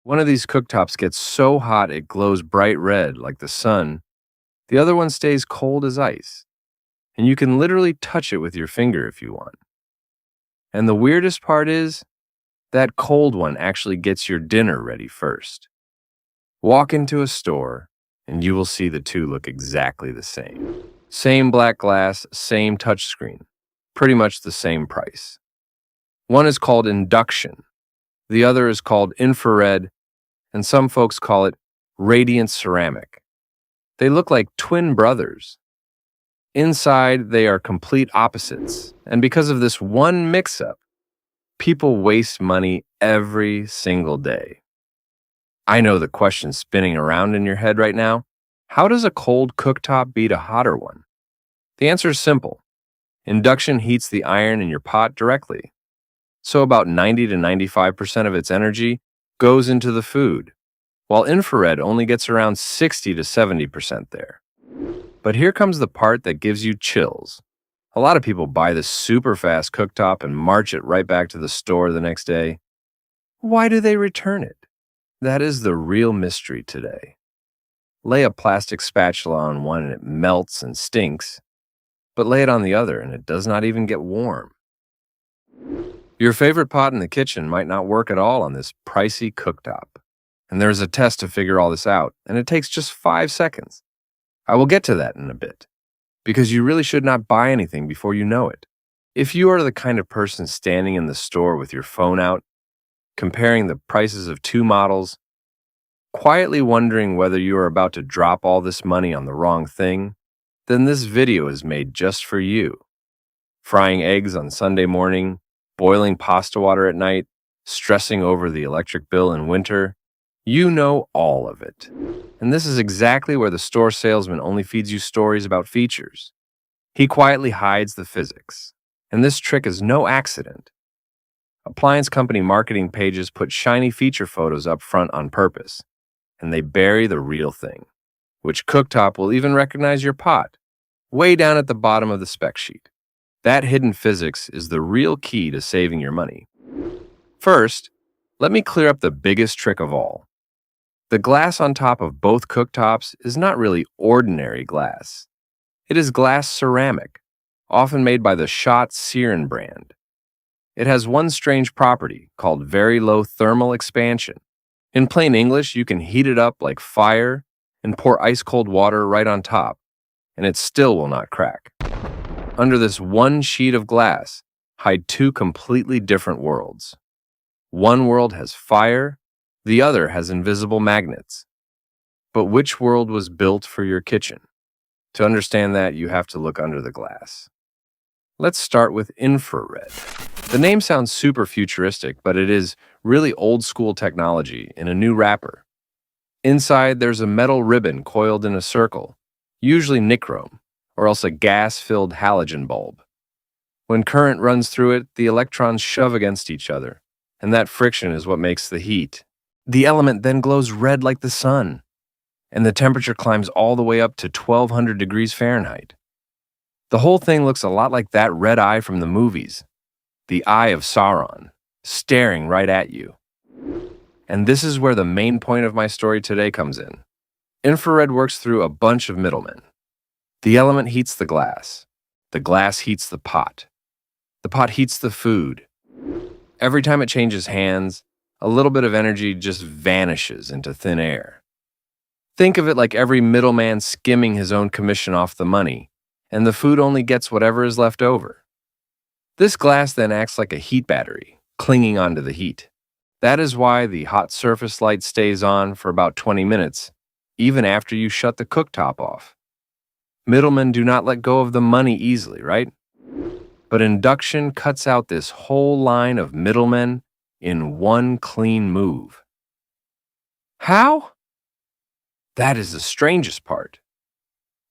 One of these cooktops gets so hot it glows bright red like the sun. The other one stays cold as ice, and you can literally touch it with your finger if you want. And the weirdest part is, that cold one actually gets your dinner ready first. Walk into a store, and you will see the two look exactly the same. Same black glass, same touchscreen, pretty much the same price. One is called Induction, the other is called infrared, and some folks call it radiant ceramic. They look like twin brothers. Inside, they are complete opposites, and because of this one mix-up, people waste money every single day. I know the question spinning around in your head right now. How does a cold cooktop beat a hotter one? The answer is simple. Induction heats the iron in your pot directly, so about 90 to 95% of its energy goes into the food, while infrared only gets around 60 to 70% there. But here comes the part that gives you chills. A lot of people buy this super fast cooktop and march it right back to the store the next day. Why do they return it? That is the real mystery today. Lay a plastic spatula on one and it melts and stinks, but lay it on the other and it does not even get warm. Your favorite pot in the kitchen might not work at all on this pricey cooktop. And there's a test to figure all this out, and it takes just 5 seconds. I will get to that in a bit, because you really should not buy anything before you know it. If you are the kind of person standing in the store with your phone out, comparing the prices of two models, quietly wondering whether you are about to drop all this money on the wrong thing, then this video is made just for you. Frying eggs on Sunday morning, boiling pasta water at night, stressing over the electric bill in winter, you know all of it. And this is exactly where the store salesman only feeds you stories about features. He quietly hides the physics. And this trick is no accident. Appliance company marketing pages put shiny feature photos up front on purpose, and they bury the real thing. Which cooktop will even recognize your pot, way down at the bottom of the spec sheet. That hidden physics is the real key to saving your money. First, let me clear up the biggest trick of all. The glass on top of both cooktops is not really ordinary glass. It is glass ceramic, often made by the Schott Siren brand. It has one strange property called very low thermal expansion. In plain English, you can heat it up like fire and pour ice-cold water right on top, and it still will not crack. Under this one sheet of glass hide two completely different worlds. One world has fire, the other has invisible magnets. But which world was built for your kitchen? To understand that, you have to look under the glass. Let's start with infrared. The name sounds super futuristic, but it is really old-school technology in a new wrapper. Inside, there's a metal ribbon coiled in a circle, usually nichrome, or else a gas-filled halogen bulb. When current runs through it, the electrons shove against each other, and that friction is what makes the heat. The element then glows red like the sun, and the temperature climbs all the way up to 1200 degrees Fahrenheit. The whole thing looks a lot like that red eye from the movies, the eye of Sauron, staring right at you. And this is where the main point of my story today comes in. Infrared works through a bunch of middlemen. The element heats the glass heats the pot heats the food. Every time it changes hands, a little bit of energy just vanishes into thin air. Think of it like every middleman skimming his own commission off the money, and the food only gets whatever is left over. This glass then acts like a heat battery, clinging onto the heat. That is why the hot surface light stays on for about 20 minutes, even after you shut the cooktop off. Middlemen do not let go of the money easily, right? But induction cuts out this whole line of middlemen in one clean move. How? That is the strangest part.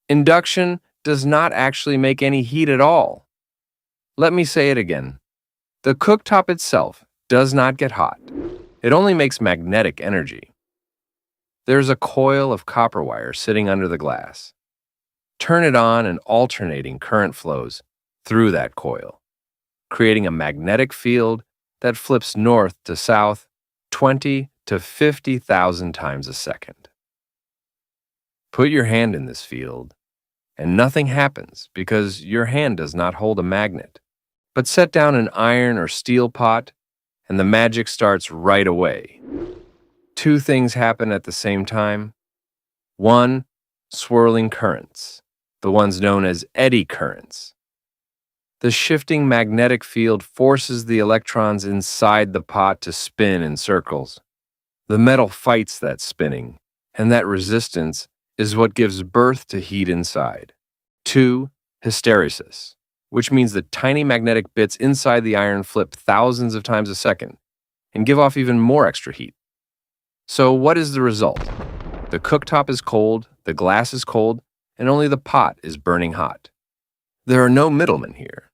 Induction does not actually make any heat at all. Let me say it again. The cooktop itself does not get hot. It only makes magnetic energy. There's a coil of copper wire sitting under the glass. Turn it on and alternating current flows through that coil, creating a magnetic field that flips north to south 20 to 50,000 times a second. Put your hand in this field, and nothing happens because your hand does not hold a magnet. But set down an iron or steel pot, and the magic starts right away. Two things happen at the same time. One, swirling currents, the ones known as eddy currents. The shifting magnetic field forces the electrons inside the pot to spin in circles. The metal fights that spinning, and that resistance is what gives birth to heat inside. Two, hysteresis, which means the tiny magnetic bits inside the iron flip thousands of times a second and give off even more extra heat. So what is the result? The cooktop is cold, the glass is cold, and only the pot is burning hot. There are no middlemen here.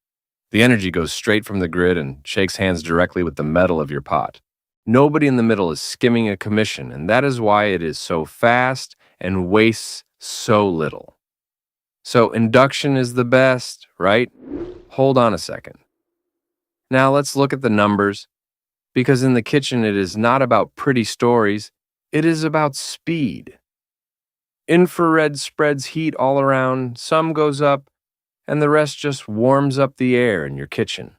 The energy goes straight from the grid and shakes hands directly with the metal of your pot. Nobody in the middle is skimming a commission, and that is why it is so fast and wastes so little. So induction is the best, right? Hold on a second. Now let's look at the numbers, because in the kitchen it is not about pretty stories, it is about speed. Infrared spreads heat all around, some goes up, and the rest just warms up the air in your kitchen.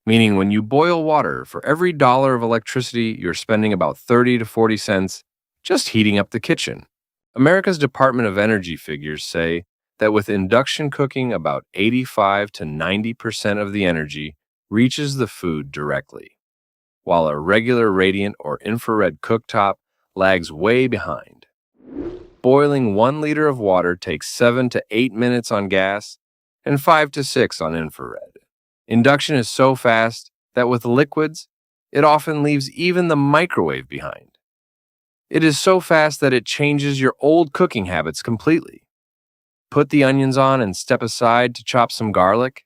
Meaning when you boil water, for every dollar of electricity, you're spending about 30 to 40 cents just heating up the kitchen. America's Department of Energy figures say that with induction cooking, about 85 to 90% of the energy reaches the food directly, while a regular radiant or infrared cooktop lags way behind. Boiling 1 liter of water takes 7 to 8 minutes on gas and 5 to 6 on infrared. Induction is so fast that with liquids, it often leaves even the microwave behind. It is so fast that it changes your old cooking habits completely. Put the onions on and step aside to chop some garlic.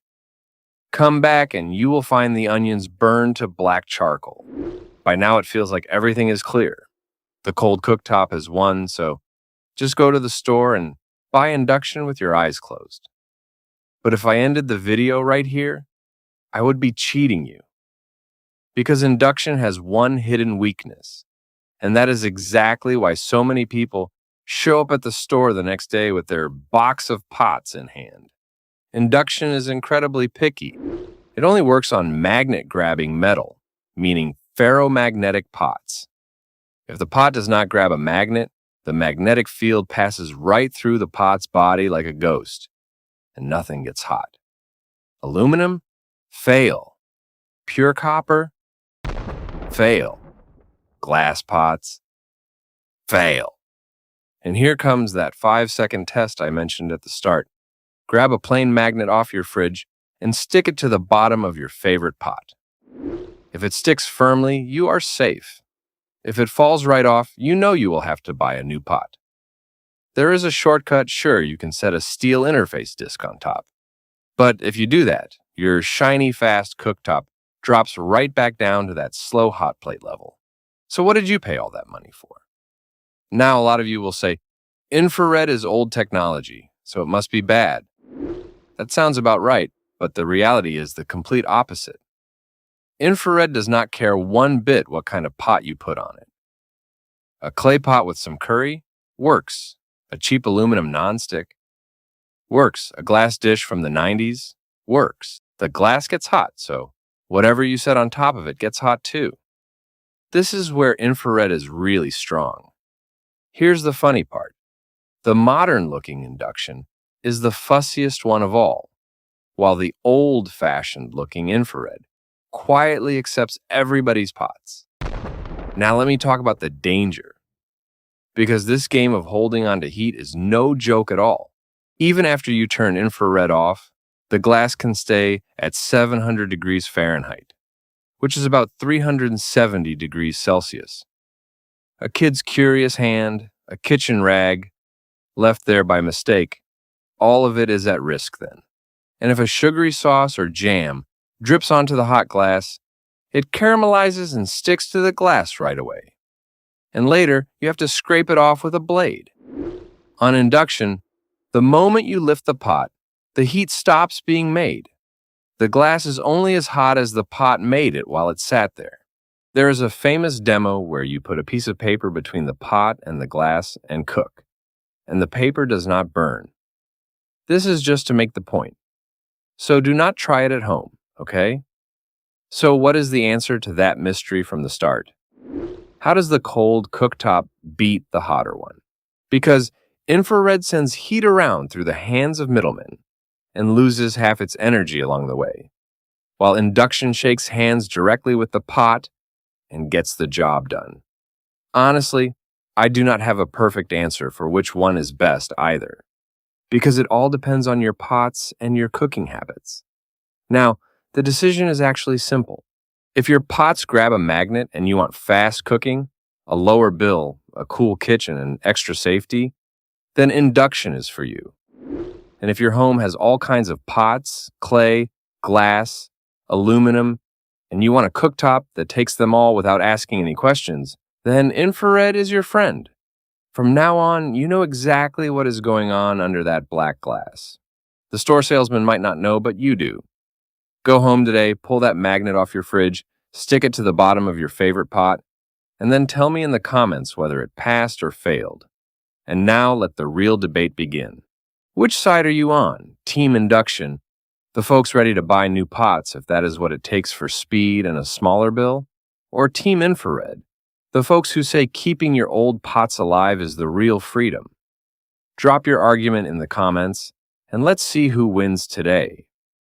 Come back and you will find the onions burned to black charcoal. By now it feels like everything is clear. The cold cooktop has won, so just go to the store and buy induction with your eyes closed. But if I ended the video right here, I would be cheating you. Because induction has one hidden weakness, and that is exactly why so many people show up at the store the next day with their box of pots in hand. Induction is incredibly picky. It only works on magnet-grabbing metal, meaning ferromagnetic pots. If the pot does not grab a magnet, the magnetic field passes right through the pot's body like a ghost, and nothing gets hot. Aluminum? Fail. Pure copper? Fail. Glass pots? Fail. And here comes that 5-second test I mentioned at the start. Grab a plain magnet off your fridge and stick it to the bottom of your favorite pot. If it sticks firmly, you are safe. If it falls right off, you know you will have to buy a new pot. There is a shortcut, sure, you can set a steel interface disc on top. But if you do that, your shiny fast cooktop drops right back down to that slow hot plate level. So what did you pay all that money for? Now a lot of you will say, infrared is old technology, so it must be bad. That sounds about right, but the reality is the complete opposite. Infrared does not care one bit what kind of pot you put on it. A clay pot with some curry? Works. A cheap aluminum nonstick? Works. A glass dish from the 90s? Works. The glass gets hot, so whatever you set on top of it gets hot too. This is where infrared is really strong. Here's the funny part. The modern-looking induction is the fussiest one of all, while the old-fashioned-looking infrared quietly accepts everybody's pots. Now let me talk about the danger. Because this game of holding on to heat is no joke at all. Even after you turn infrared off, the glass can stay at 700 degrees Fahrenheit, which is about 370 degrees Celsius. A kid's curious hand, a kitchen rag, left there by mistake, all of it is at risk then. And if a sugary sauce or jam drips onto the hot glass, it caramelizes and sticks to the glass right away. And later, you have to scrape it off with a blade. On induction, the moment you lift the pot, the heat stops being made. The glass is only as hot as the pot made it while it sat there. There is a famous demo where you put a piece of paper between the pot and the glass and cook, and the paper does not burn. This is just to make the point. So do not try it at home, okay? So what is the answer to that mystery from the start? How does the cold cooktop beat the hotter one? Because infrared sends heat around through the hands of middlemen and loses half its energy along the way, while induction shakes hands directly with the pot and gets the job done. Honestly, I do not have a perfect answer for which one is best either, because it all depends on your pots and your cooking habits. Now, the decision is actually simple. If your pots grab a magnet and you want fast cooking, a lower bill, a cool kitchen, and extra safety, then induction is for you. And if your home has all kinds of pots, clay, glass, aluminum, and you want a cooktop that takes them all without asking any questions, then infrared is your friend. From now on, you know exactly what is going on under that black glass. The store salesman might not know, but you do. Go home today, pull that magnet off your fridge, stick it to the bottom of your favorite pot, and then tell me in the comments whether it passed or failed. And now let the real debate begin. Which side are you on? Team Induction, the folks ready to buy new pots if that is what it takes for speed and a smaller bill? Or Team Infrared, the folks who say keeping your old pots alive is the real freedom? Drop your argument in the comments, and let's see who wins today.